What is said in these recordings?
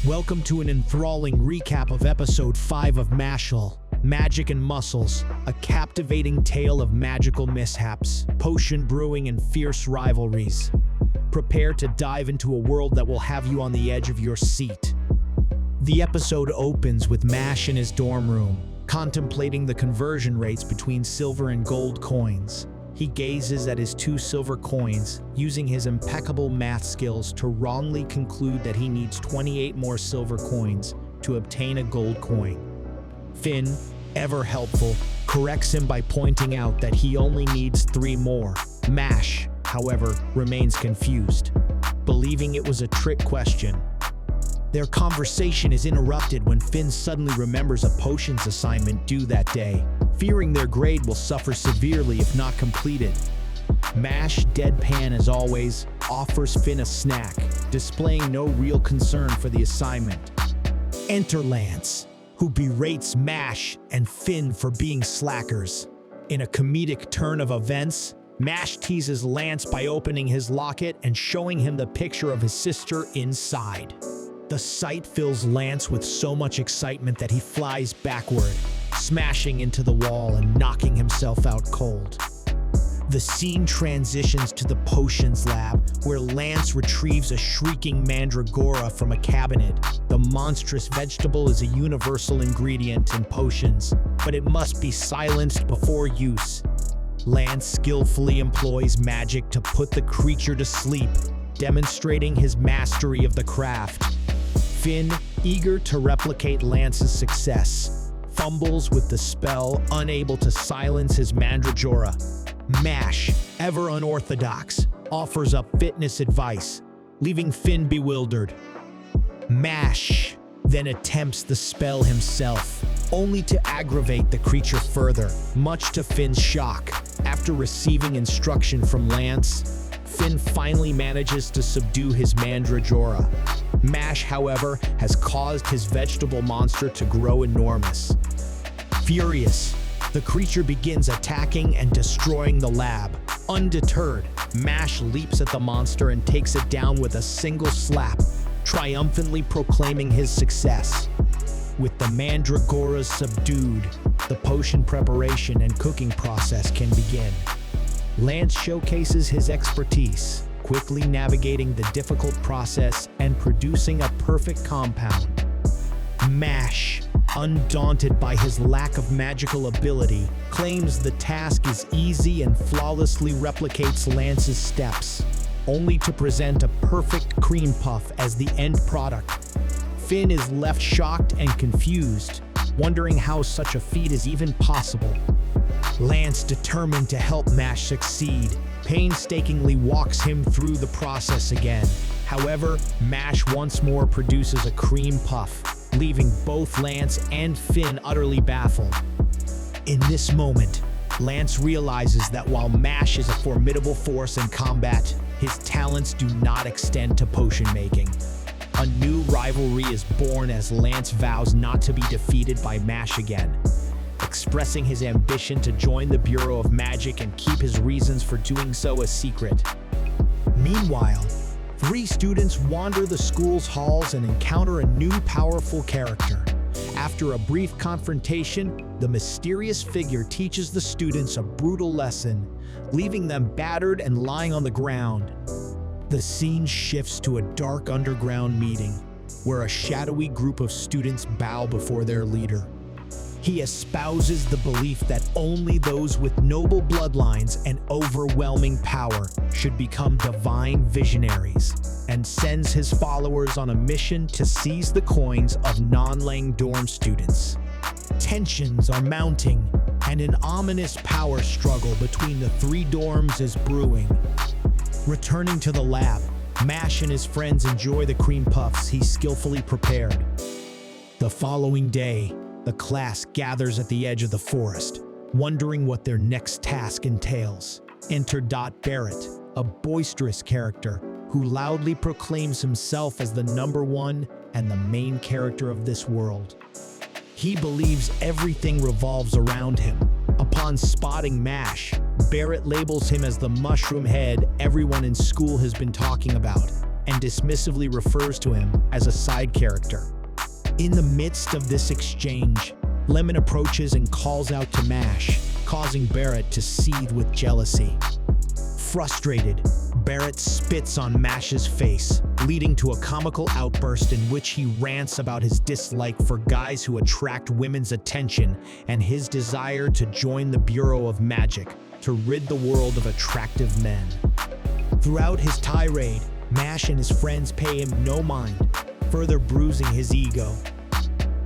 Welcome to an enthralling recap of Episode 5 of Mashle, Magic and Muscles, a captivating tale of magical mishaps, potion brewing, and fierce rivalries. Prepare to dive into a world that will have you on the edge of your seat. The episode opens with Mash in his dorm room, contemplating the conversion rates between silver and gold coins. He gazes at his 2 silver coins, using his impeccable math skills to wrongly conclude that he needs 28 more silver coins to obtain a gold coin. Finn, ever helpful, corrects him by pointing out that he only needs 3 more. Mash, however, remains confused, believing it was a trick question. Their conversation is interrupted when Finn suddenly remembers a potions assignment due that day, fearing their grade will suffer severely if not completed. Mash, deadpan as always, offers Finn a snack, displaying no real concern for the assignment. Enter Lance, who berates Mash and Finn for being slackers. In a comedic turn of events, Mash teases Lance by opening his locket and showing him the picture of his sister inside. The sight fills Lance with so much excitement that he flies backward, smashing into the wall and knocking himself out cold. The scene transitions to the potions lab, where Lance retrieves a shrieking mandragora from a cabinet. The monstrous vegetable is a universal ingredient in potions, but it must be silenced before use. Lance skillfully employs magic to put the creature to sleep, demonstrating his mastery of the craft. Finn, eager to replicate Lance's success, fumbles with the spell, unable to silence his mandragora. Mash, ever unorthodox, offers up fitness advice, leaving Finn bewildered. Mash then attempts the spell himself, only to aggravate the creature further, much to Finn's shock. After receiving instruction from Lance, Finn finally manages to subdue his mandragora. Mash, however, has caused his vegetable monster to grow enormous. Furious, the creature begins attacking and destroying the lab. Undeterred, Mash leaps at the monster and takes it down with a single slap, triumphantly proclaiming his success. With the mandragoras subdued, the potion preparation and cooking process can begin. Lance showcases his expertise, quickly navigating the difficult process and producing a perfect compound. Mash, undaunted by his lack of magical ability, claims the task is easy and flawlessly replicates Lance's steps, only to present a perfect cream puff as the end product. Finn is left shocked and confused, wondering how such a feat is even possible. Lance, determined to help Mash succeed, painstakingly walks him through the process again. However, Mash once more produces a cream puff, leaving both Lance and Finn utterly baffled. In this moment, Lance realizes that while Mash is a formidable force in combat, his talents do not extend to potion making. A new rivalry is born as Lance vows not to be defeated by Mash again, expressing his ambition to join the Bureau of Magic and keep his reasons for doing so a secret. Meanwhile, 3 students wander the school's halls and encounter a new powerful character. After a brief confrontation, the mysterious figure teaches the students a brutal lesson, leaving them battered and lying on the ground. The scene shifts to a dark underground meeting, where a shadowy group of students bow before their leader. He espouses the belief that only those with noble bloodlines and overwhelming power should become divine visionaries, and sends his followers on a mission to seize the coins of non-Lang dorm students. Tensions are mounting, and an ominous power struggle between the 3 dorms is brewing. Returning to the lab, Mash and his friends enjoy the cream puffs he skillfully prepared. The following day, the class gathers at the edge of the forest, wondering what their next task entails. Enter Barrett, a boisterous character who loudly proclaims himself as the #1 and the main character of this world. He believes everything revolves around him. Upon spotting Mash, Barrett labels him as the mushroom head everyone in school has been talking about. and dismissively refers to him as a side character. In the midst of this exchange, Lemon approaches and calls out to Mash, causing Barrett to seethe with jealousy. Frustrated, Barrett spits on Mash's face, leading to a comical outburst in which he rants about his dislike for guys who attract women's attention and his desire to join the Bureau of Magic to rid the world of attractive men. Throughout his tirade, Mash and his friends pay him no mind, further bruising his ego.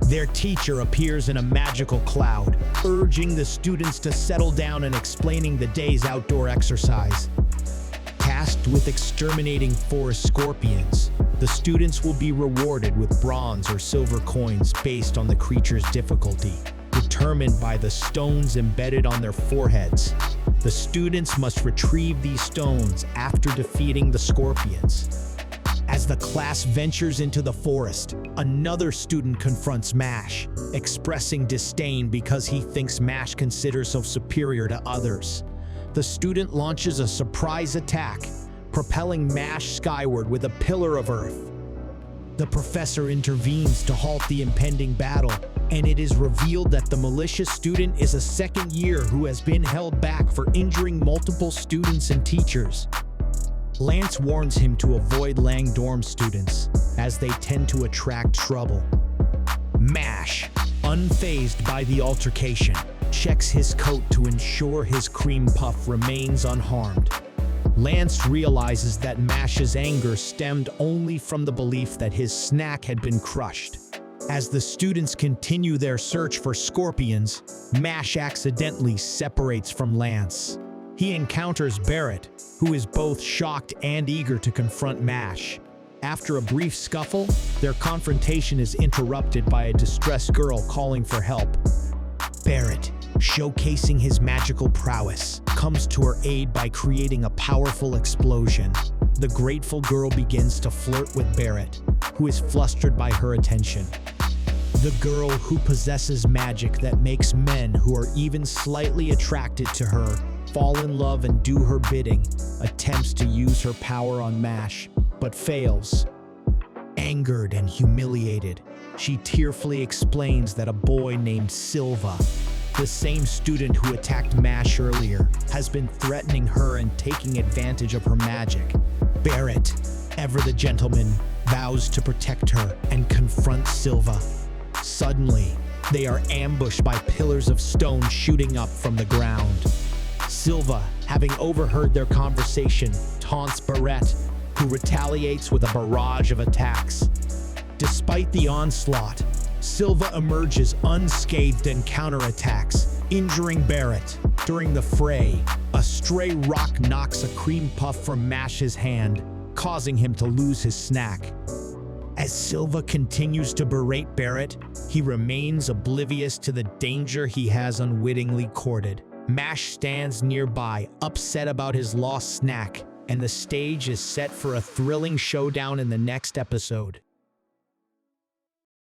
Their teacher appears in a magical cloud, urging the students to settle down and explaining the day's outdoor exercise. Tasked with exterminating forest scorpions, the students will be rewarded with bronze or silver coins based on the creature's difficulty, determined by the stones embedded on their foreheads. The students must retrieve these stones after defeating the scorpions. As the class ventures into the forest, another student confronts Mash, expressing disdain because he thinks Mash considers himself superior to others. The student launches a surprise attack, propelling Mash skyward with a pillar of earth. The professor intervenes to halt the impending battle, and it is revealed that the malicious student is a second year who has been held back for injuring multiple students and teachers. Lance warns him to avoid Lang dorm students, as they tend to attract trouble. Mash, unfazed by the altercation, checks his coat to ensure his cream puff remains unharmed. Lance realizes that Mash's anger stemmed only from the belief that his snack had been crushed. As the students continue their search for scorpions, Mash accidentally separates from Lance. He encounters Barrett, who is both shocked and eager to confront Mash. After a brief scuffle, their confrontation is interrupted by a distressed girl calling for help. Barrett, showcasing his magical prowess, comes to her aid by creating a powerful explosion. The grateful girl begins to flirt with Barrett, who is flustered by her attention. The girl, who possesses magic that makes men who are even slightly attracted to her fall in love and do her bidding, attempts to use her power on Mash, but fails. Angered and humiliated, she tearfully explains that a boy named Silva, the same student who attacked Mash earlier, has been threatening her and taking advantage of her magic. Barrett, ever the gentleman, vows to protect her and confront Silva. Suddenly, they are ambushed by pillars of stone shooting up from the ground. Silva, having overheard their conversation, taunts Barrett, who retaliates with a barrage of attacks. Despite the onslaught, Silva emerges unscathed and counterattacks, injuring Barrett. During the fray, a stray rock knocks a cream puff from Mash's hand, causing him to lose his snack. As Silva continues to berate Barrett, he remains oblivious to the danger he has unwittingly courted. Mash stands nearby, upset about his lost snack, and the stage is set for a thrilling showdown in the next episode.